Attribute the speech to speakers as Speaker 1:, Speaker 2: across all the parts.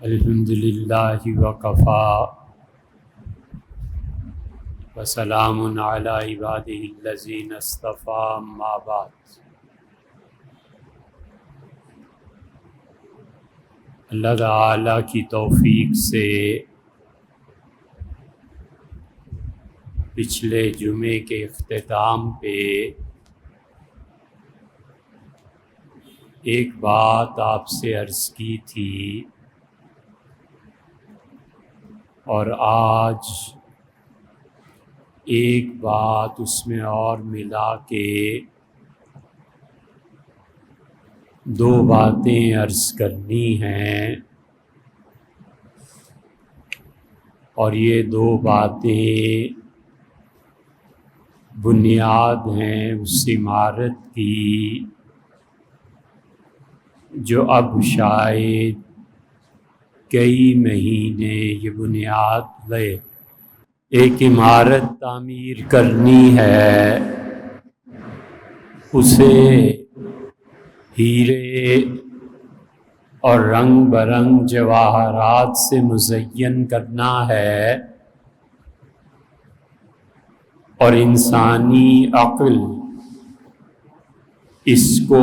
Speaker 1: الحمد للہ وکفیٰ وسلام علی عبادہ الذین اصطفیٰ اما بعد۔ اللہ تعالیٰ کی توفیق سے پچھلے جمعے کے اختتام پہ ایک بات آپ سے عرض کی تھی، اور آج ایک بات اس میں اور ملا کے دو باتیں عرض کرنی ہیں، اور یہ دو باتیں بنیاد ہیں اس عمارت کی جو اب شاید کئی مہینے یہ بنیاد لے۔ ایک عمارت تعمیر کرنی ہے، اسے ہیرے اور رنگ برنگ جواہرات سے مزین کرنا ہے، اور انسانی عقل اس کو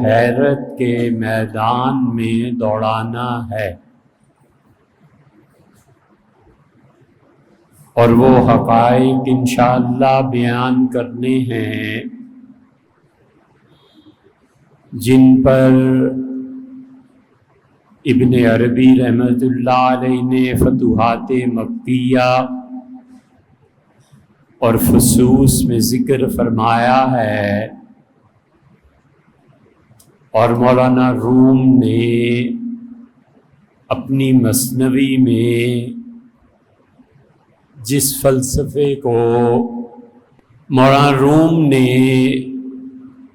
Speaker 1: حیرت کے میدان میں دوڑانا ہے، اور وہ حقائق انشاءاللہ بیان کرنے ہیں جن پر ابن عربی رحمۃ اللہ علیہ نے فتوحات مکیہ اور فصوص میں ذکر فرمایا ہے، اور مولانا روم نے اپنی مثنوی میں جس فلسفے کو مولانا روم نے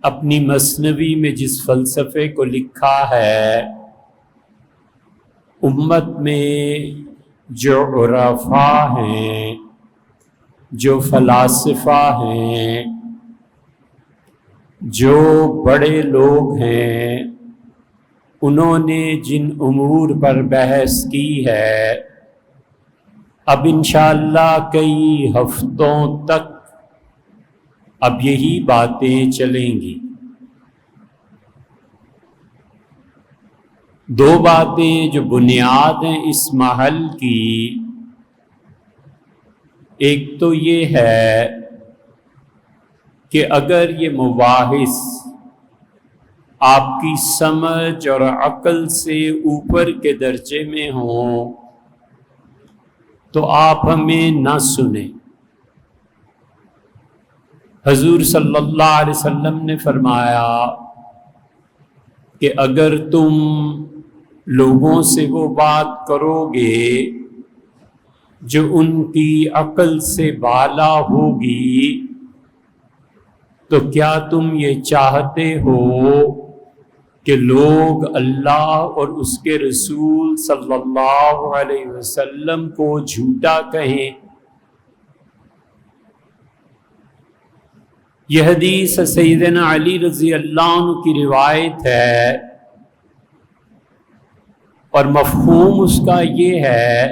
Speaker 1: اپنی مثنوی میں جس فلسفے کو لکھا ہے، امت میں جو عرفاء ہیں، جو فلاسفہ ہیں، جو بڑے لوگ ہیں، انہوں نے جن امور پر بحث کی ہے، اب انشاءاللہ کئی ہفتوں تک اب یہی باتیں چلیں گی۔ دو باتیں جو بنیاد ہیں اس محل کی، ایک تو یہ ہے کہ اگر یہ مباحث آپ کی سمجھ اور عقل سے اوپر کے درجے میں ہوں تو آپ ہمیں نہ سنیں۔ حضور صلی اللہ علیہ وسلم نے فرمایا کہ اگر تم لوگوں سے وہ بات کرو گے جو ان کی عقل سے بالا ہوگی تو کیا تم یہ چاہتے ہو کہ لوگ اللہ اور اس کے رسول صلی اللہ علیہ وسلم کو جھوٹا کہیں؟ یہ حدیث سیدنا علی رضی اللہ عنہ کی روایت ہے، اور مفہوم اس کا یہ ہے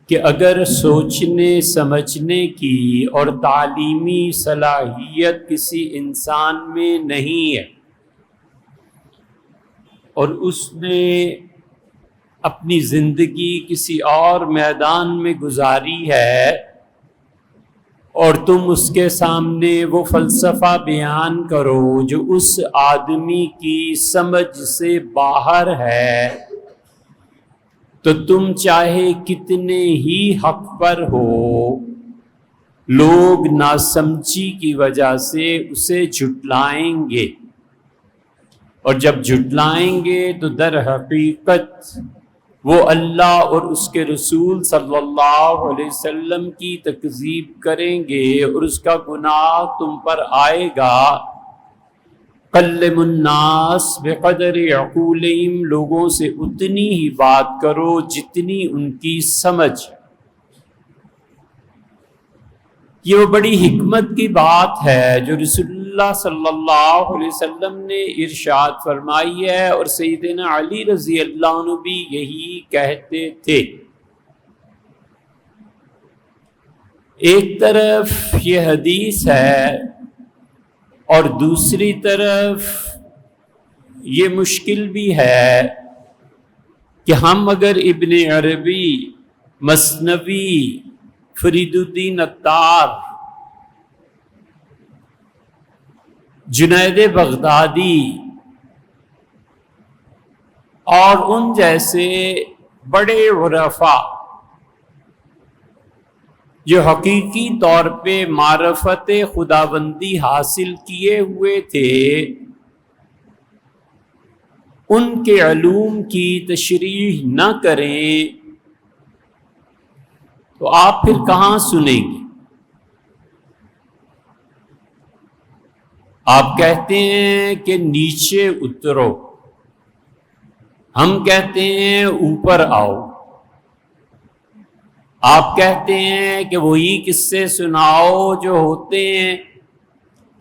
Speaker 1: کہ اگر سوچنے سمجھنے کی اور تعلیمی صلاحیت کسی انسان میں نہیں ہے اور اس نے اپنی زندگی کسی اور میدان میں گزاری ہے، اور تم اس کے سامنے وہ فلسفہ بیان کرو جو اس آدمی کی سمجھ سے باہر ہے، تو تم چاہے کتنے ہی حق پر ہو، لوگ ناسمجھی کی وجہ سے اسے جھٹلائیں گے، اور جب جھٹلائیں گے تو در حقیقت وہ اللہ اور اس کے رسول صلی اللہ علیہ وسلم کی تکذیب کریں گے، اور اس کا گناہ تم پر آئے گا۔ کلم الناس بقدر عقولہم، لوگوں سے اتنی ہی بات کرو جتنی ان کی سمجھ۔ یہ وہ بڑی حکمت کی بات ہے جو رسول اللہ صلی اللہ علیہ وسلم نے ارشاد فرمائی ہے، اور سیدنا علی رضی اللہ عنہ بھی یہی کہتے تھے۔ ایک طرف یہ حدیث ہے اور دوسری طرف یہ مشکل بھی ہے کہ ہم اگر ابن عربی، مثنوی، فرید الدین عطار، جنید بغدادی اور ان جیسے بڑے عرفاء جو حقیقی طور پہ معرفت خداوندی حاصل کیے ہوئے تھے، ان کے علوم کی تشریح نہ کریں تو آپ پھر کہاں سنیں گے؟ آپ کہتے ہیں کہ نیچے اترو، ہم کہتے ہیں اوپر آؤ۔ آپ کہتے ہیں کہ وہی قصے سناؤ جو ہوتے ہیں،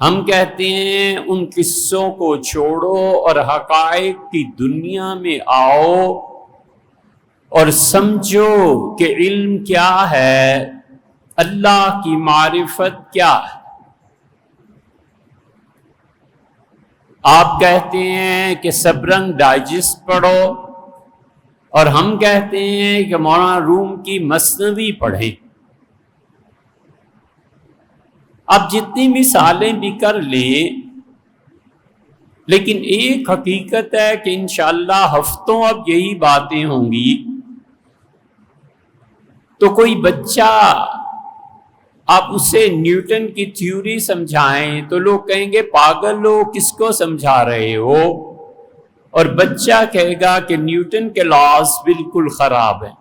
Speaker 1: ہم کہتے ہیں ان قصوں کو چھوڑو اور حقائق کی دنیا میں آؤ اور سمجھو کہ علم کیا ہے، اللہ کی معرفت کیا ہے۔ آپ کہتے ہیں کہ سبرنگ ڈائجسٹ پڑھو اور ہم کہتے ہیں کہ مولانا روم کی مثنوی پڑھیں۔ آپ جتنی مثالیں بھی کر لیں، لیکن ایک حقیقت ہے کہ انشاءاللہ ہفتوں اب یہی باتیں ہوں گی، تو کوئی بچہ آپ اسے نیوٹن کی تھیوری سمجھائیں تو لوگ کہیں گے پاگل ہو، کس کو سمجھا رہے ہو؟ اور بچہ کہے گا کہ نیوٹن کے لاز بالکل خراب ہیں۔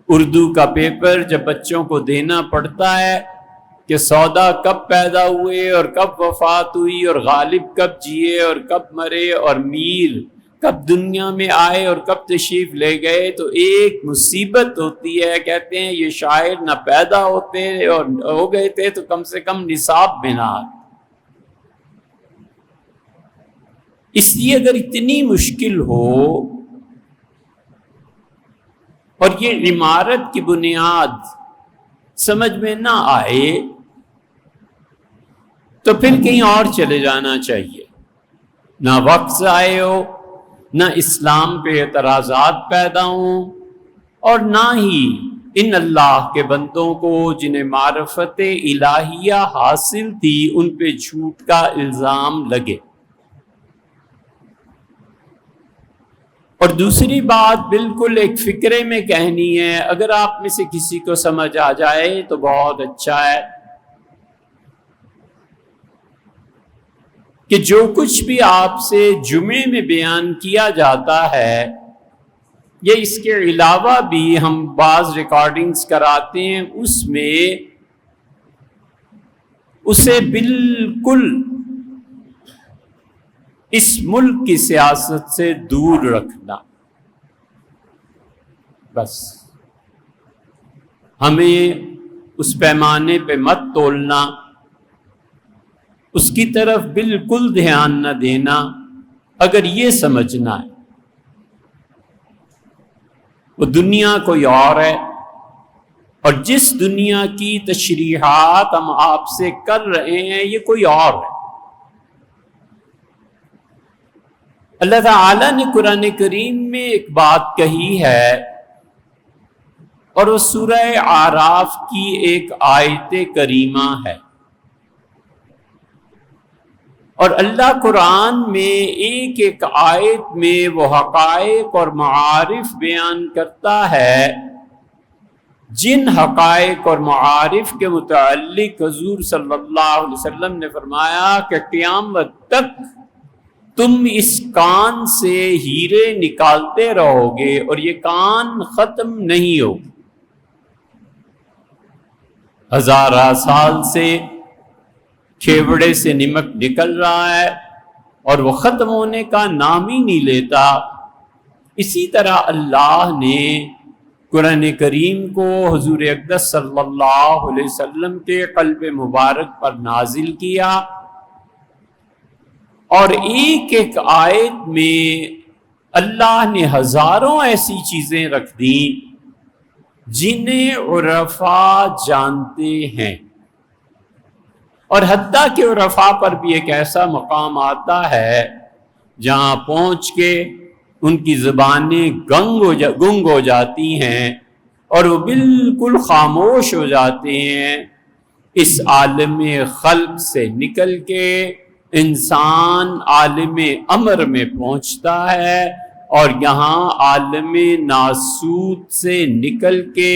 Speaker 1: اردو کا پیپر جب بچوں کو دینا پڑتا ہے کہ سودا کب پیدا ہوئے اور کب وفات ہوئی اور غالب کب جیے اور کب مرے اور میر کب دنیا میں آئے اور کب تشریف لے گئے، تو ایک مصیبت ہوتی ہے، کہتے ہیں یہ شاعر نہ پیدا ہوتے اور ہو گئے تھے تو کم سے کم نصاب میں نہ آتے۔ اس لیے اگر اتنی مشکل ہو اور یہ عمارت کی بنیاد سمجھ میں نہ آئے تو پھر کہیں اور چلے جانا چاہیے، نہ وقت ضائع ہو، نہ اسلام پہ اعتراضات پیدا ہوں، اور نہ ہی ان اللہ کے بندوں کو جنہیں معرفت الہیہ حاصل تھی ان پہ جھوٹ کا الزام لگے۔ اور دوسری بات بالکل ایک فکرے میں کہنی ہے، اگر آپ میں سے کسی کو سمجھ آ جائے تو بہت اچھا ہے، کہ جو کچھ بھی آپ سے جمعے میں بیان کیا جاتا ہے، یا اس کے علاوہ بھی ہم بعض ریکارڈنگز کراتے ہیں، اس میں اسے بالکل اس ملک کی سیاست سے دور رکھنا، بس ہمیں اس پیمانے پہ مت تولنا، اس کی طرف بالکل دھیان نہ دینا۔ اگر یہ سمجھنا ہے وہ دنیا کوئی اور ہے، اور جس دنیا کی تشریحات ہم آپ سے کر رہے ہیں یہ کوئی اور ہے۔ اللہ تعالیٰ نے قرآن کریم میں ایک بات کہی ہے، اور وہ سورہ اعراف کی ایک آیت کریمہ ہے، اور اللہ قرآن میں ایک ایک آیت میں وہ حقائق اور معارف بیان کرتا ہے جن حقائق اور معارف کے متعلق حضور صلی اللہ علیہ وسلم نے فرمایا کہ قیامت تک تم اس کان سے ہیرے نکالتے رہو گے اور یہ کان ختم نہیں ہوگا۔ ہزارہ سال سے کھیوڑے سے نمک نکل رہا ہے اور وہ ختم ہونے کا نام ہی نہیں لیتا۔ اسی طرح اللہ نے قرآن کریم کو حضور اقدس صلی اللہ علیہ وسلم کے قلب مبارک پر نازل کیا، اور ایک ایک آیت میں اللہ نے ہزاروں ایسی چیزیں رکھ دیں جنہیں عرفاء جانتے ہیں، اور حتیٰ کہ عرفاء پر بھی ایک ایسا مقام آتا ہے جہاں پہنچ کے ان کی زبانیں گنگ ہو جاتی ہیں اور وہ بالکل خاموش ہو جاتے ہیں۔ اس عالم خلق سے نکل کے انسان عالم امر میں پہنچتا ہے، اور یہاں عالم ناسوت سے نکل کے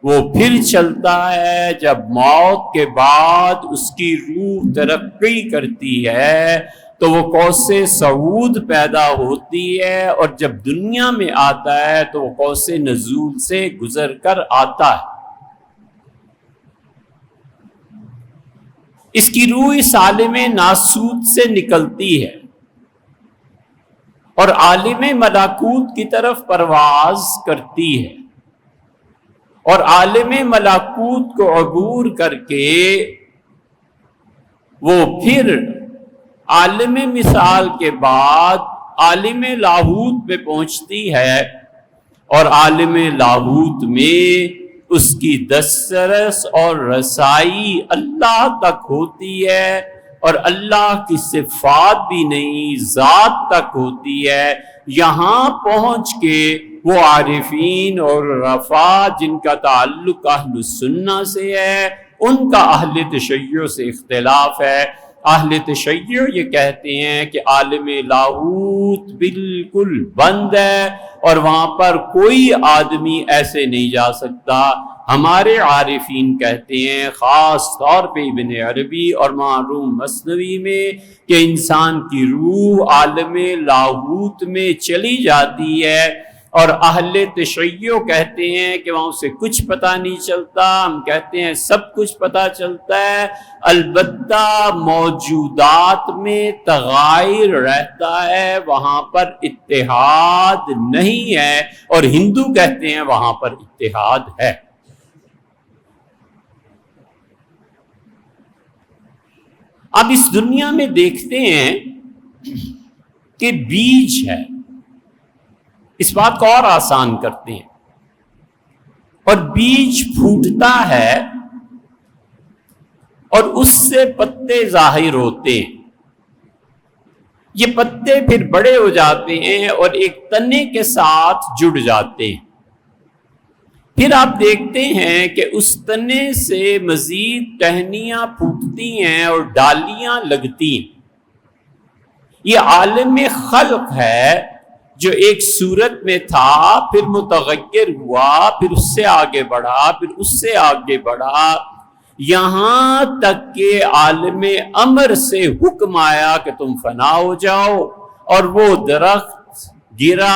Speaker 1: وہ پھر چلتا ہے۔ جب موت کے بعد اس کی روح ترقی کرتی ہے تو وہ قوس صعود پیدا ہوتی ہے، اور جب دنیا میں آتا ہے تو وہ قوس نزول سے گزر کر آتا ہے۔ اس کی روح اس عالم ناسوت سے نکلتی ہے اور عالم ملکوت کی طرف پرواز کرتی ہے، اور عالم ملکوت کو عبور کر کے وہ پھر عالم مثال کے بعد عالم لاہوت میں پہنچتی ہے، اور عالم لاہوت میں اس کی دسترس اور رسائی اللہ تک ہوتی ہے، اور اللہ کی صفات بھی نہیں، ذات تک ہوتی ہے۔ یہاں پہنچ کے وہ عارفین اور عرفاء جن کا تعلق اہل سنہ سے ہے، ان کا اہل تشیع سے اختلاف ہے۔ اہل تشیع یہ کہتے ہیں کہ عالم لاہوت بالکل بند ہے اور وہاں پر کوئی آدمی ایسے نہیں جا سکتا۔ ہمارے عارفین کہتے ہیں، خاص طور پہ ابن عربی اور معروم مثنوی میں، کہ انسان کی روح عالم لاہوت میں چلی جاتی ہے، اور اہل تشیع کہتے ہیں کہ وہاں اسے کچھ پتہ نہیں چلتا۔ ہم کہتے ہیں سب کچھ پتہ چلتا ہے، البتہ موجودات میں تغائر رہتا ہے، وہاں پر اتحاد نہیں ہے، اور ہندو کہتے ہیں وہاں پر اتحاد ہے۔ اب اس دنیا میں دیکھتے ہیں کہ بیج ہے، اس بات کو اور آسان کرتے ہیں، اور بیج پھوٹتا ہے اور اس سے پتے ظاہر ہوتے ہیں۔ یہ پتے پھر بڑے ہو جاتے ہیں اور ایک تنے کے ساتھ جڑ جاتے ہیں۔ پھر آپ دیکھتے ہیں کہ اس تنے سے مزید ٹہنیاں پھوٹتی ہیں اور ڈالیاں لگتی ہیں۔ یہ عالم خلق ہے جو ایک صورت میں تھا، پھر متغیر ہوا، پھر اس سے آگے بڑھا، پھر اس سے آگے بڑھا، یہاں تک کہ عالم امر سے حکم آیا کہ تم فنا ہو جاؤ، اور وہ درخت گرا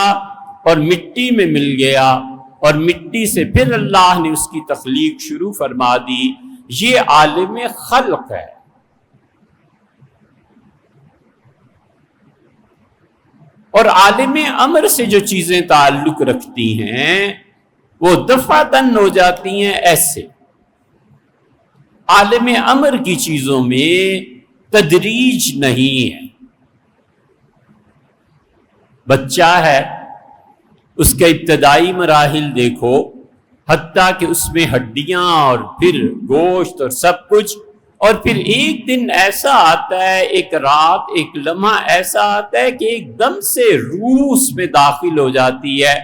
Speaker 1: اور مٹی میں مل گیا، اور مٹی سے پھر اللہ نے اس کی تخلیق شروع فرما دی۔ یہ عالم خلق ہے۔ اور عالم امر سے جو چیزیں تعلق رکھتی ہیں وہ دفعتاً ہو جاتی ہیں ایسے۔ عالم امر کی چیزوں میں تدریج نہیں ہے۔ بچہ ہے، اس کے ابتدائی مراحل دیکھو، حتیٰ کہ اس میں ہڈیاں اور پھر گوشت اور سب کچھ، اور پھر ایک دن ایسا آتا ہے، ایک رات، ایک لمحہ ایسا آتا ہے کہ ایک دم سے روح اس میں داخل ہو جاتی ہے،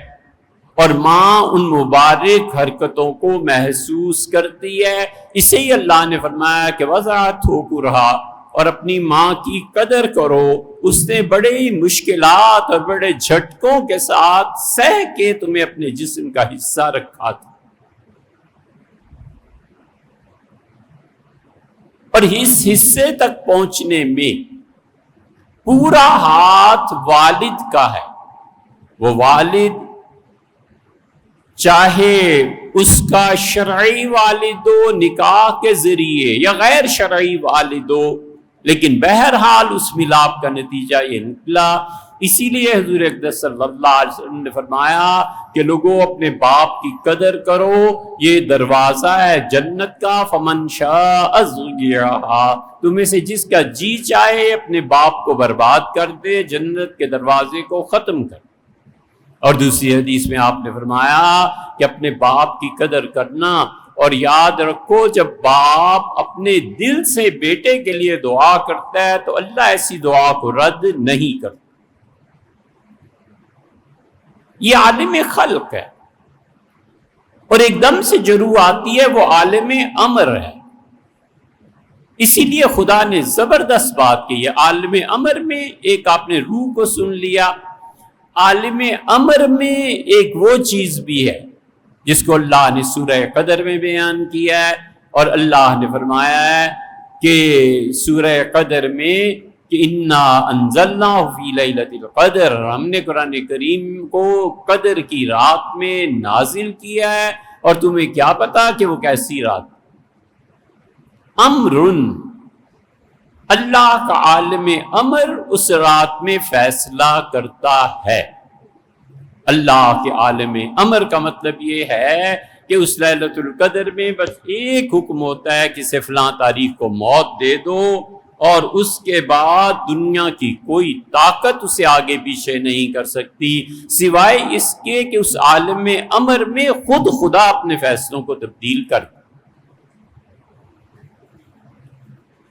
Speaker 1: اور ماں ان مبارک حرکتوں کو محسوس کرتی ہے۔ اسے ہی اللہ نے فرمایا کہ وضعت ہو رہا، اور اپنی ماں کی قدر کرو، اس نے بڑے ہی مشکلات اور بڑے جھٹکوں کے ساتھ سہ کے تمہیں اپنے جسم کا حصہ رکھا تھا، اور اس حصے تک پہنچنے میں پورا ہاتھ والد کا ہے۔ وہ والد چاہے اس کا شرعی والد ہو نکاح کے ذریعے یا غیر شرعی والد ہو، لیکن بہرحال اس ملاپ کا نتیجہ یہ نکلا اسی لیے حضور اقدس صلی اللہ علیہ وسلم نے فرمایا کہ لوگوں اپنے باپ کی قدر کرو، یہ دروازہ ہے جنت کا، فمن شاء ذکرہا، تمہیں سے جس کا جی چاہے اپنے باپ کو برباد کر دے، جنت کے دروازے کو ختم کر۔ اور دوسری حدیث میں آپ نے فرمایا کہ اپنے باپ کی قدر کرنا، اور یاد رکھو جب باپ اپنے دل سے بیٹے کے لیے دعا کرتا ہے تو اللہ ایسی دعا کو رد نہیں کرتا۔ یہ عالم خلق ہے، اور ایک دم سے جو روح آتی ہے وہ عالم امر ہے۔ اسی لیے خدا نے زبردست بات کی ہے۔ عالم امر میں ایک آپ نے روح کو سن لیا، عالم امر میں ایک وہ چیز بھی ہے جس کو اللہ نے سورہ قدر میں بیان کیا ہے، اور اللہ نے فرمایا ہے کہ سورہ قدر میں کہ انا انزلناہ فی لیلۃ القدر، ہم نے قرآن کریم کو قدر کی رات میں نازل کیا ہے، اور تمہیں کیا پتا کہ وہ کیسی رات؟ امرن، اللہ کا عالم امر اس رات میں فیصلہ کرتا ہے۔ اللہ کے عالم امر کا مطلب یہ ہے کہ اس لیلۃ القدر میں بس ایک حکم ہوتا ہے کہ فلاں تاریخ کو موت دے دو، اور اس کے بعد دنیا کی کوئی طاقت اسے آگے پیچھے نہیں کر سکتی، سوائے اس کے کہ اس عالم امر میں خود خدا اپنے فیصلوں کو تبدیل کر دے۔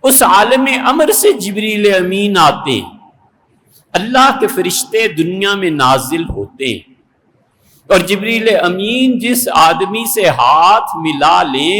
Speaker 1: اس عالم امر سے جبریل امین آتے ہیں، اللہ کے فرشتے دنیا میں نازل ہوتے ہیں، اور جبریل امین جس آدمی سے ہاتھ ملا لیں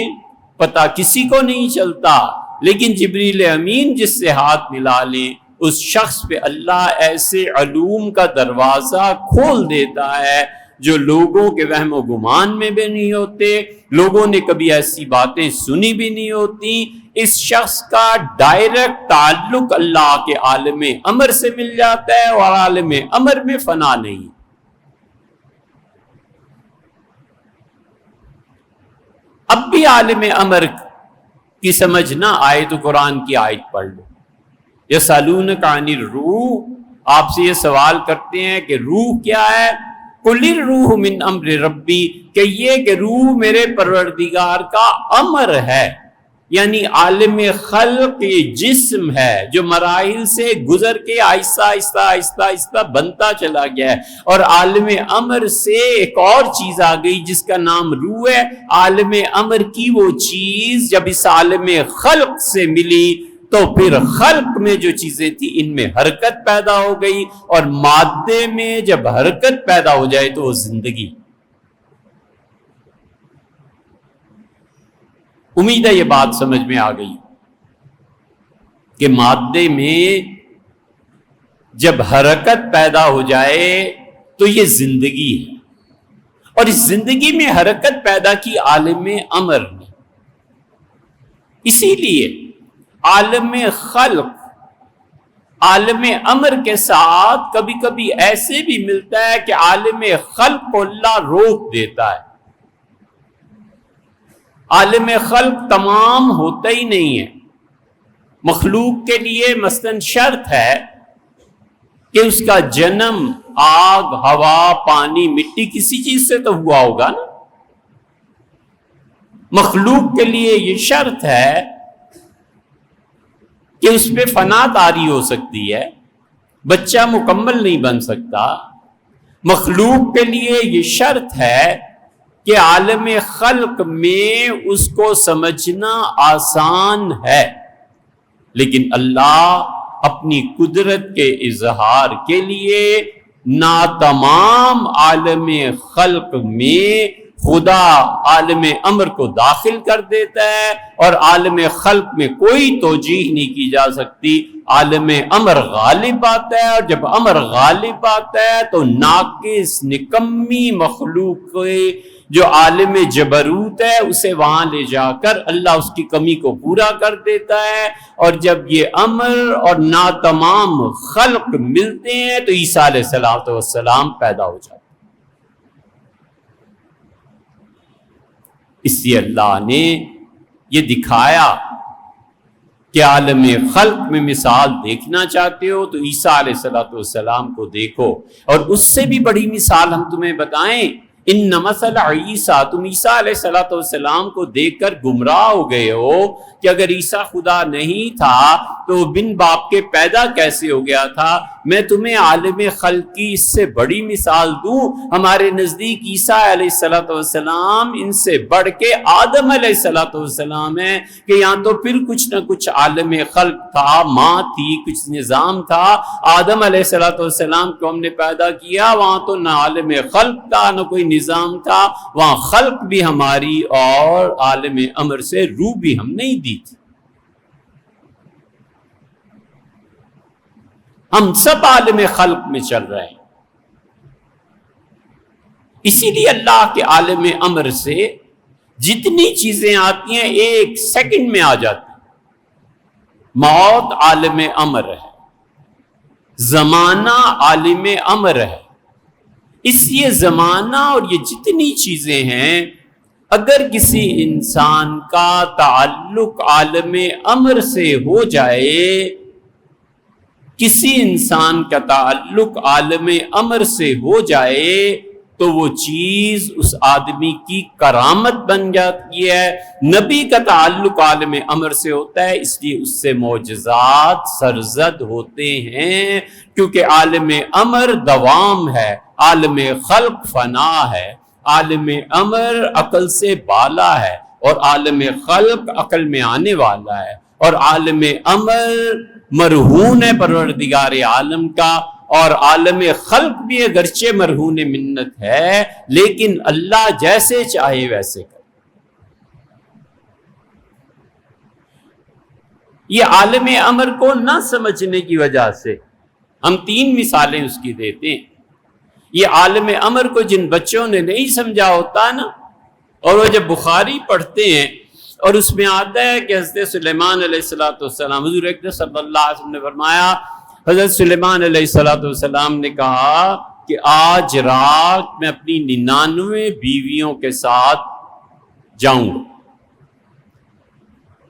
Speaker 1: پتہ کسی کو نہیں چلتا، لیکن جبریل امین جس سے ہاتھ ملا لیں اس شخص پہ اللہ ایسے علوم کا دروازہ کھول دیتا ہے جو لوگوں کے وہم و گمان میں بھی نہیں ہوتے، لوگوں نے کبھی ایسی باتیں سنی بھی نہیں ہوتی۔ اس شخص کا ڈائریکٹ تعلق اللہ کے عالم امر سے مل جاتا ہے، اور عالم امر میں فنا نہیں۔ اب بھی عالم امر کی سمجھ نہ آئے تو قرآن کی آیت پڑھ لو، یسألونک عن الروح، آپ سے یہ سوال کرتے ہیں کہ روح کیا ہے؟ قل الروح من امر ربی، کہ یہ کہ روح میرے پروردگار کا امر ہے، یعنی عالم خلق یہ جسم ہے جو مراحل سے گزر کے آہستہ آہستہ آہستہ آہستہ بنتا چلا گیا ہے، اور عالم امر سے ایک اور چیز آ گئی جس کا نام روح ہے۔ عالم امر کی وہ چیز جب اس عالم خلق سے ملی تو پھر خلق میں جو چیزیں تھیں ان میں حرکت پیدا ہو گئی، اور مادے میں جب حرکت پیدا ہو جائے تو وہ زندگی۔ امید ہے یہ بات سمجھ میں آ گئی کہ مادے میں جب حرکت پیدا ہو جائے تو یہ زندگی ہے، اور اس زندگی میں حرکت پیدا کی عالم امر نے۔ اسی لیے عالم خلق عالم امر کے ساتھ کبھی کبھی ایسے بھی ملتا ہے کہ عالم خلق کو اللہ روک دیتا ہے۔ عالم خلق تمام ہوتا ہی نہیں ہے، مخلوق کے لیے مثلاً شرط ہے کہ اس کا جنم آگ، ہوا، پانی، مٹی کسی چیز سے تو ہوا ہوگا نا۔ مخلوق کے لیے یہ شرط ہے کہ اس پہ فنا طاری ہو سکتی ہے، بچہ مکمل نہیں بن سکتا۔ مخلوق کے لیے یہ شرط ہے کہ عالم خلق میں اس کو سمجھنا آسان ہے، لیکن اللہ اپنی قدرت کے اظہار کے لیے نہ تمام عالم خلق میں خدا عالم امر کو داخل کر دیتا ہے، اور عالم خلق میں کوئی توجیہ نہیں کی جا سکتی۔ عالم امر غالب آتا ہے، اور جب امر غالب آتا ہے تو ناقص نکمی مخلوق جو عالم جبروت ہے اسے وہاں لے جا کر اللہ اس کی کمی کو پورا کر دیتا ہے، اور جب یہ امر اور ناتمام خلق ملتے ہیں تو عیسیٰ علیہ السلام پیدا ہو جاتے ہیں۔ اس لیے اللہ نے یہ دکھایا کہ عالم خلق میں مثال دیکھنا چاہتے ہو تو عیسیٰ علیہ السلام کو دیکھو، اور اس سے بھی بڑی مثال ہم تمہیں بتائیں، ان مثل عیسیٰ، تم عیسیٰ علیہ السلام کو دیکھ کر گمراہ ہو گئے ہو کہ اگر عیسیٰ خدا نہیں تھا تو بن باپ کے پیدا کیسے ہو گیا تھا؟ میں تمہیں عالم خلق کی اس سے بڑی مثال دوں؟ ہمارے نزدیک عیسیٰ علیہ السلام ان سے بڑھ کے آدم علیہ السلام ہے کہ یہاں تو پھر کچھ نہ کچھ عالم خلق تھا، ماں تھی، کچھ نظام تھا۔ آدم علیہ السلام کو ہم نے پیدا کیا، وہاں تو نہ عالم خلق تھا نہ کوئی نظام تھا، وہاں خلق بھی ہماری اور عالم امر سے روح بھی ہم نہیں دی تھی۔ ہم سب عالم خلق میں چل رہے ہیں، اسی لیے اللہ کے عالم امر سے جتنی چیزیں آتی ہیں ایک سیکنڈ میں آ جاتی ہیں۔ موت عالم امر ہے، زمانہ عالم امر ہے، اس لیے زمانہ اور یہ جتنی چیزیں ہیں اگر کسی انسان کا تعلق عالم امر سے ہو جائے، کسی انسان کا تعلق عالم امر سے ہو جائے تو وہ چیز اس آدمی کی کرامت بن جاتی ہے۔ نبی کا تعلق عالم امر سے ہوتا ہے، اس لیے اس سے معجزات سرزد ہوتے ہیں، کیونکہ عالم امر دوام ہے، عالم خلق فنا ہے، عالم امر عقل سے بالا ہے اور عالم خلق عقل میں آنے والا ہے، اور عالم امر مرہون ہے پروردگار عالم کا، اور عالم خلق بھی اگرچہ مرہون منت ہے لیکن اللہ جیسے چاہے ویسے کرے۔ یہ عالم امر کو نہ سمجھنے کی وجہ سے ہم 3 مثالیں اس کی دیتے ہیں۔ یہ عالم امر کو جن بچوں نے نہیں سمجھا ہوتا نا، اور وہ جب بخاری پڑھتے ہیں اور اس میں آتا ہے کہ حضرت سلیمان علیہ السلام، حضور اکرم صلی اللہ علیہ وسلم نے فرمایا، حضرت سلیمان علیہ السلام نے کہا کہ آج رات میں اپنی 99 بیویوں کے ساتھ جاؤں گا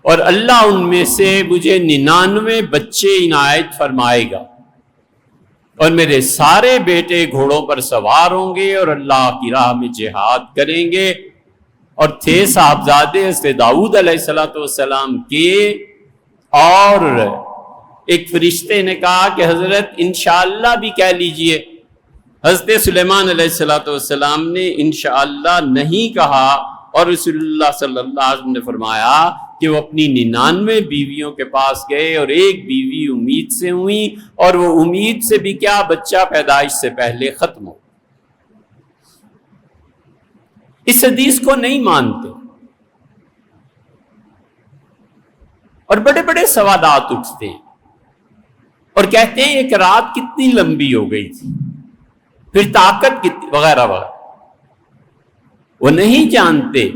Speaker 1: اور اللہ ان میں سے مجھے 99 بچے عنایت فرمائے گا، اور میرے سارے بیٹے گھوڑوں پر سوار ہوں گے اور اللہ کی راہ میں جہاد کریں گے۔ اور تھے صاحبزادے حضرت داؤد علیہ السلام کے، اور ایک فرشتے نے کہا کہ حضرت انشاءاللہ بھی کہہ لیجئے۔ حضرت سلیمان علیہ السلام نے انشاءاللہ نہیں کہا، اور رسول اللہ صلی اللہ علیہ وسلم نے فرمایا کہ وہ اپنی 99 بیویوں کے پاس گئے اور ایک بیوی امید سے ہوئی، اور وہ امید سے بھی کیا، بچہ پیدائش سے پہلے ختم ہو۔ اس حدیث کو نہیں مانتے اور بڑے بڑے سوالات اٹھتے ہیں اور کہتے ہیں ایک رات کتنی لمبی ہو گئی تھی، پھر طاقت کتنی، وغیرہ وغیرہ۔ وہ نہیں جانتے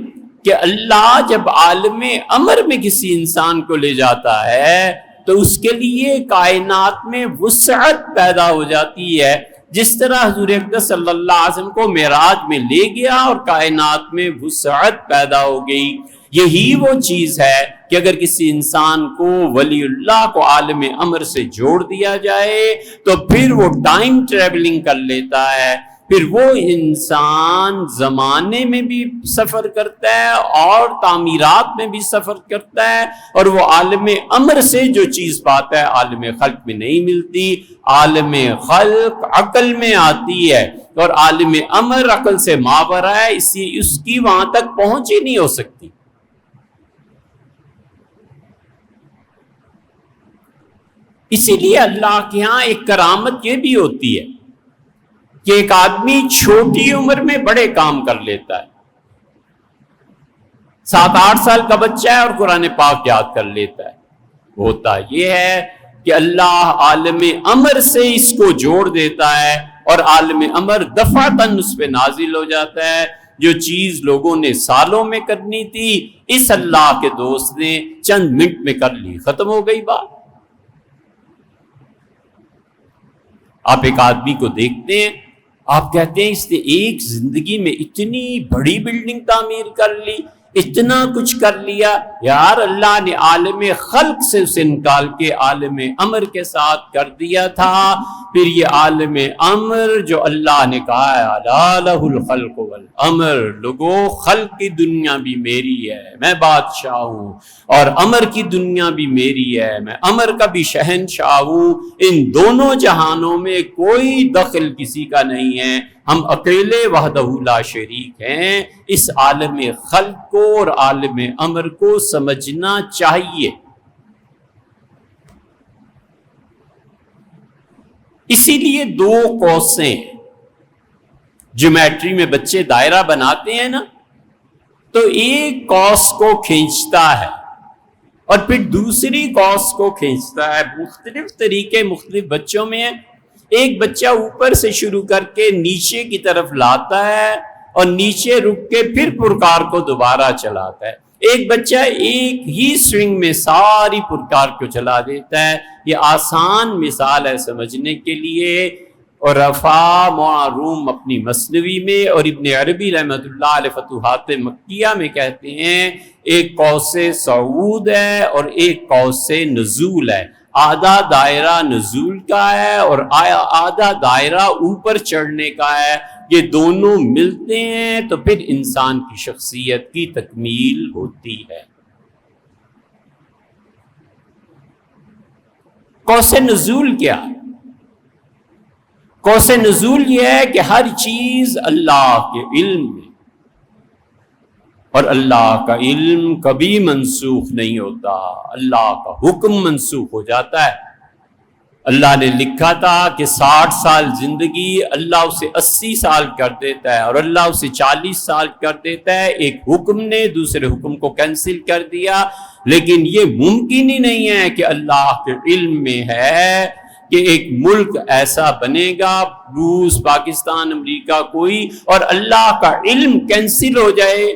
Speaker 1: کہ اللہ جب عالم امر میں کسی انسان کو لے جاتا ہے تو اس کے لیے کائنات میں وسعت پیدا ہو جاتی ہے، جس طرح حضور اکرم صلی اللہ علیہ وسلم کو معراج میں لے گیا اور کائنات میں وسعت پیدا ہو گئی۔ یہی وہ چیز ہے کہ اگر کسی انسان کو ولی اللہ کو عالم امر سے جوڑ دیا جائے تو پھر وہ ٹائم ٹریولنگ کر لیتا ہے، پھر وہ انسان زمانے میں بھی سفر کرتا ہے اور تعمیرات میں بھی سفر کرتا ہے، اور وہ عالم امر سے جو چیز پاتا ہے عالم خلق میں نہیں ملتی۔ عالم خلق عقل میں آتی ہے اور عالم امر عقل سے ماورا ہے، اس کی وہاں تک پہنچ ہی نہیں ہو سکتی۔ اسی لیے اللہ کے ہاں ایک کرامت یہ بھی ہوتی ہے کہ ایک آدمی چھوٹی عمر میں بڑے کام کر لیتا ہے، 7-8 سال کا بچہ ہے اور قرآن پاک یاد کر لیتا ہے۔ ہوتا یہ ہے کہ اللہ عالم امر سے اس کو جوڑ دیتا ہے اور عالم امر دفعتاً اس پہ نازل ہو جاتا ہے۔ جو چیز لوگوں نے سالوں میں کرنی تھی اس اللہ کے دوست نے چند منٹ میں کر لی، ختم ہو گئی بات۔ آپ ایک آدمی کو دیکھتے ہیں، آپ کہتے ہیں اس نے ایک زندگی میں اتنی بڑی بلڈنگ تعمیر کر لی، اتنا کچھ کر لیا یار، اللہ نے عالم خلق سے اسے نکال کے عالم امر کے ساتھ کر دیا تھا۔ پھر یہ عالم امر جو اللہ نے کہا ہے الا لہ الخلق والامر، لوگوں خلق کی دنیا بھی میری ہے، میں بادشاہ ہوں، اور امر کی دنیا بھی میری ہے، میں امر کا بھی شہنشاہ ہوں، ان دونوں جہانوں میں کوئی دخل کسی کا نہیں ہے، ہم اکیلے وحدہ لا شریک ہیں۔ اس عالم خلق کو اور عالم امر کو سمجھنا چاہیے۔ اسی لیے دو قوسیں، جیومیٹری میں بچے دائرہ بناتے ہیں نا، تو ایک قوس کو کھینچتا ہے اور پھر دوسری قوس کو کھینچتا ہے۔ مختلف طریقے مختلف بچوں میں ہیں۔ ایک بچہ اوپر سے شروع کر کے نیچے کی طرف لاتا ہے اور نیچے رک کے پھر پرکار کو دوبارہ چلاتا ہے۔ ایک بچہ ایک ہی سوئنگ میں ساری پرکار کو چلا دیتا ہے۔ یہ آسان مثال ہے سمجھنے کے لیے، اور رفع معروم اپنی مثنوی میں اور ابن عربی رحمۃ اللہ علیہ فتوحات مکیہ میں کہتے ہیں ایک قوس صعود ہے اور ایک قوس نزول ہے۔ آدھا دائرہ نزول کا ہے اور آدھا دائرہ اوپر چڑھنے کا ہے۔ یہ دونوں ملتے ہیں تو پھر انسان کی شخصیت کی تکمیل ہوتی ہے۔ قوس نزول کیا ہے؟ قوس نزول یہ ہے کہ ہر چیز اللہ کے علم میں، اور اللہ کا علم کبھی منسوخ نہیں ہوتا، اللہ کا حکم منسوخ ہو جاتا ہے۔ اللہ نے لکھا تھا کہ 60 سال زندگی، اللہ اسے 80 سال کر دیتا ہے، اور اللہ اسے 40 سال کر دیتا ہے۔ ایک حکم نے دوسرے حکم کو کینسل کر دیا، لیکن یہ ممکن ہی نہیں ہے کہ اللہ کے علم میں ہے کہ ایک ملک ایسا بنے گا، روس، پاکستان، امریکہ کوئی، اور اللہ کا علم کینسل ہو جائے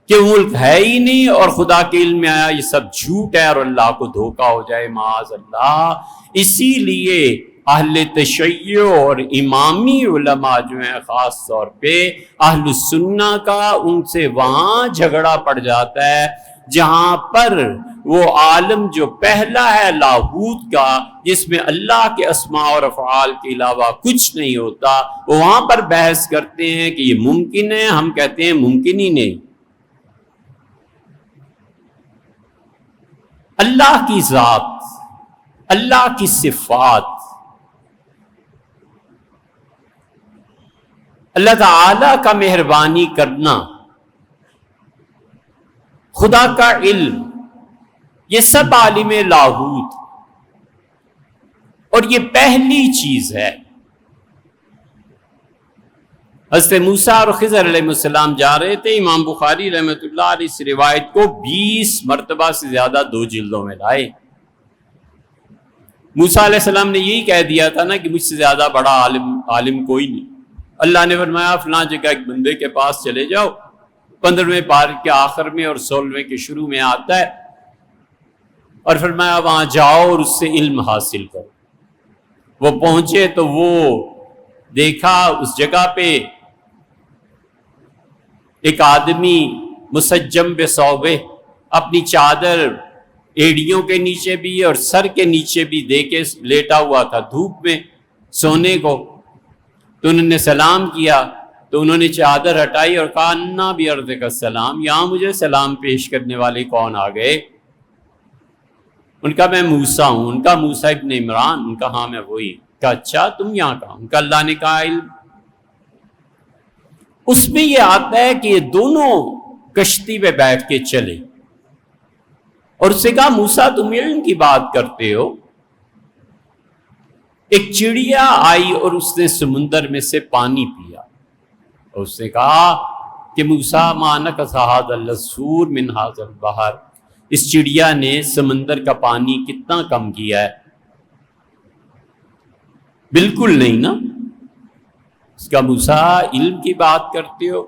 Speaker 1: کہ ملک ہے ہی نہیں، اور خدا کے علم میں آیا یہ سب جھوٹ ہے اور اللہ کو دھوکہ ہو جائے، معاذ اللہ۔ اسی لیے اہل تشیع اور امامی علماء جو ہیں، خاص طور پہ اہل السنہ کا، ان سے وہاں جھگڑا پڑ جاتا ہے جہاں پر وہ عالم جو پہلا ہے لاہوت کا، جس میں اللہ کے اسماء اور افعال کے علاوہ کچھ نہیں ہوتا، وہ وہاں پر بحث کرتے ہیں کہ یہ ممکن ہے، ہم کہتے ہیں ممکن ہی نہیں۔ اللہ کی ذات، اللہ کی صفات، اللہ تعالی کا مہربانی کرنا، خدا کا علم، یہ سب عالم لاہوت، اور یہ پہلی چیز ہے۔ حضرت موسیٰ اور خضر علیہ السلام جا رہے تھے، امام بخاری رحمۃ اللہ علیہ اس روایت کو 20 مرتبہ سے زیادہ 2 جلدوں میں لائے۔ موسیٰ علیہ السلام نے یہی کہہ دیا تھا نا کہ مجھ سے زیادہ بڑا عالم کوئی نہیں۔ اللہ نے فرمایا فلاں جگہ ایک بندے کے پاس چلے جاؤ، 15ویں پارے کے آخر میں اور 16ویں کے شروع میں آتا ہے، اور فرمایا وہاں جاؤ اور اس سے علم حاصل کرو۔ وہ پہنچے تو وہ دیکھا اس جگہ پہ ایک آدمی مسجم بثوبہ، اپنی چادر ایڑیوں کے نیچے بھی اور سر کے نیچے بھی دے کے لیٹا ہوا تھا دھوپ میں سونے کو۔ تو انہوں نے سلام کیا تو انہوں نے چادر ہٹائی اور کہا انا بعرض کا السلام، یہاں مجھے سلام پیش کرنے والے کون آ گئے؟ ان کا میں موسیٰ ہوں۔ ان کا موسیٰ ابن عمران؟ ان کا ہاں میں وہی۔ کہا اچھا تم یہاں کہاں؟ ان کا اللہ نے کہا علم۔ اس میں یہ آتا ہے کہ یہ دونوں کشتی پہ بیٹھ کے چلے، اور اس سے کہا موسیٰ تم علم کی بات کرتے ہو؟ ایک چڑیا آئی اور اس نے سمندر میں سے پانی پیا، اور اس نے کہا کہ موسیٰ ما نقص ھذا العصفور من ھذا البحر، اس چڑیا نے سمندر کا پانی کتنا کم کیا ہے؟ بالکل نہیں نا۔ اس کا موسیٰ علم کی بات کرتے ہو؟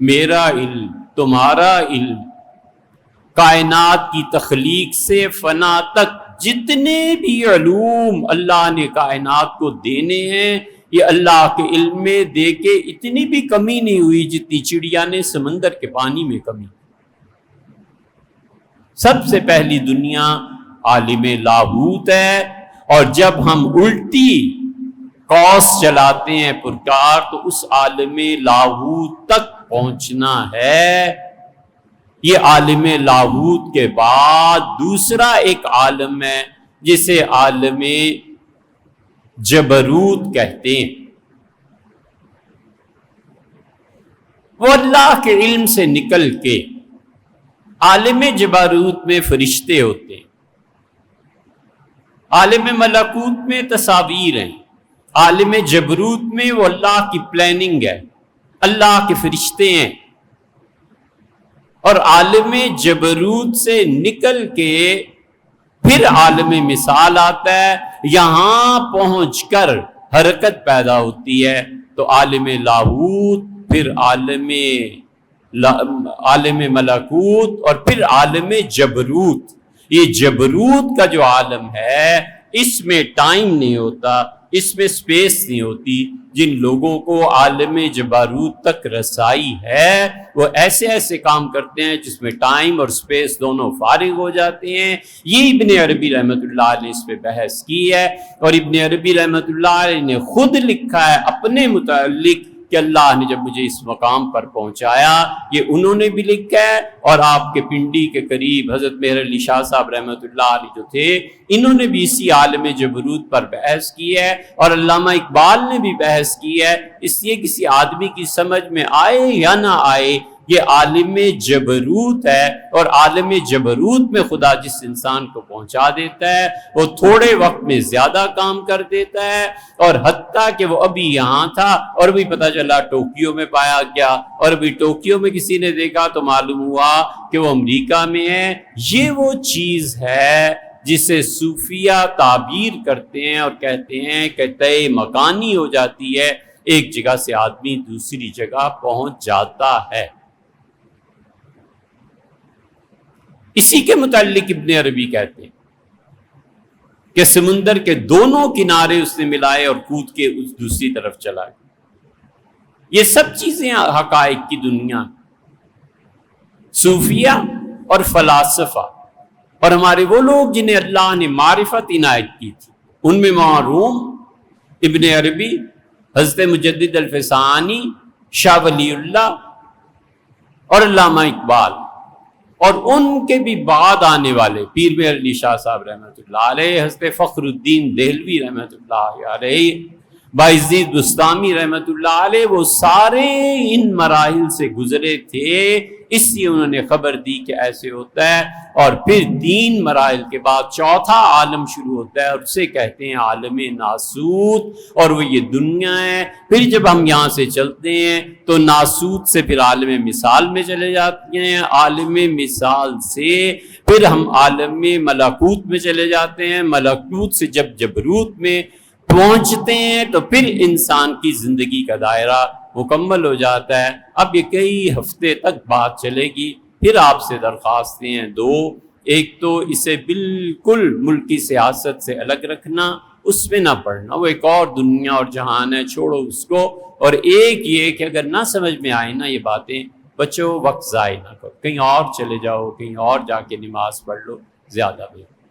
Speaker 1: میرا علم، تمہارا علم، کائنات کی تخلیق سے فنا تک جتنے بھی علوم اللہ نے کائنات کو دینے ہیں، یہ اللہ کے علم میں دے کے اتنی بھی کمی نہیں ہوئی جتنی چڑیا نے سمندر کے پانی میں کمی۔ سب سے پہلی دنیا عالم لاہوت ہے، اور جب ہم الٹی قوس چلاتے ہیں پرکار تو اس عالم لاہوت تک پہنچنا ہے۔ یہ عالم لاہوت کے بعد دوسرا ایک عالم ہے جسے عالم جبروت کہتے ہیں۔ وہ اللہ کے علم سے نکل کے عالم جبروت میں فرشتے ہوتے ہیں، عالم ملکوت میں تصاویر ہیں، عالم جبروت میں وہ اللہ کی پلاننگ ہے، اللہ کے فرشتے ہیں۔ اور عالم جبروت سے نکل کے پھر عالم مثال آتا ہے، یہاں پہنچ کر حرکت پیدا ہوتی ہے تو عالم لاہوت، پھر عالم ملکوت، اور پھر عالم جبروت۔ یہ جبروت کا جو عالم ہے اس میں ٹائم نہیں ہوتا، اس میں سپیس نہیں ہوتی۔ جن لوگوں کو عالم جبروت تک رسائی ہے وہ ایسے ایسے کام کرتے ہیں جس میں ٹائم اور سپیس دونوں فارغ ہو جاتے ہیں۔ یہ ابن عربی رحمۃ اللہ علیہ نے اس پہ بحث کی ہے، اور ابن عربی رحمۃ اللہ علیہ نے خود لکھا ہے اپنے متعلق کہ اللہ نے جب مجھے اس مقام پر پہنچایا، یہ انہوں نے بھی لکھا ہے، اور آپ کے پنڈی کے قریب حضرت مہر علی شاہ صاحب رحمۃ اللہ علیہ جو تھے انہوں نے بھی اسی عالم جبروت پر بحث کی ہے، اور علامہ اقبال نے بھی بحث کی ہے۔ اس لیے کسی آدمی کی سمجھ میں آئے یا نہ آئے، یہ عالم جبروت ہے، اور عالم جبروت میں خدا جس انسان کو پہنچا دیتا ہے وہ تھوڑے وقت میں زیادہ کام کر دیتا ہے، اور حتیٰ کہ وہ ابھی یہاں تھا اور بھی پتہ چلا ٹوکیو میں پایا گیا، اور ابھی ٹوکیو میں کسی نے دیکھا تو معلوم ہوا کہ وہ امریکہ میں ہے۔ یہ وہ چیز ہے جسے صوفیہ تعبیر کرتے ہیں اور کہتے ہیں کہ طے مکانی ہو جاتی ہے، ایک جگہ سے آدمی دوسری جگہ پہنچ جاتا ہے۔ اسی کے متعلق ابن عربی کہتے ہیں کہ سمندر کے دونوں کنارے اس نے ملائے اور کود کے اس دوسری طرف چلا گیا۔ یہ سب چیزیں حقائق کی دنیا، صوفیہ اور فلاسفہ، اور ہمارے وہ لوگ جنہیں اللہ نے معرفت عنایت کی تھی، ان میں معروم، ابن عربی، حضرت مجدد الفسانی، شاہ ولی اللہ اور علامہ اقبال، اور ان کے بھی بعد آنے والے پیر مہر علی شاہ صاحب رحمۃ اللہ علیہ، حضرت فخر الدین دہلوی رحمۃ اللہ علیہ، بایزید بستامی رحمۃ اللہ علیہ، وہ سارے ان مراحل سے گزرے تھے، اس لیے انہوں نے خبر دی کہ ایسے ہوتا ہے۔ اور پھر 3 مراحل کے بعد چوتھا عالم شروع ہوتا ہے، اور اسے کہتے ہیں عالم ناسوت، اور وہ یہ دنیا ہے۔ پھر جب ہم یہاں سے چلتے ہیں تو ناسوت سے پھر عالم مثال میں چلے جاتے ہیں، عالم مثال سے پھر ہم عالم ملکوت میں چلے جاتے ہیں، ملکوت سے جب جبروت میں پہنچتے ہیں تو پھر انسان کی زندگی کا دائرہ مکمل ہو جاتا ہے۔ اب یہ کئی ہفتے تک بات چلے گی۔ پھر آپ سے درخواستیں ہیں 2، ایک تو اسے بالکل ملکی سیاست سے الگ رکھنا، اس میں نہ پڑھنا، وہ ایک اور دنیا اور جہان ہے، چھوڑو اس کو، اور ایک یہ کہ اگر نہ سمجھ میں آئے نا یہ باتیں، بچو وقت ضائع نہ کرو، کہیں اور چلے جاؤ، کہیں اور جا کے نماز پڑھ لو، زیادہ بہتر۔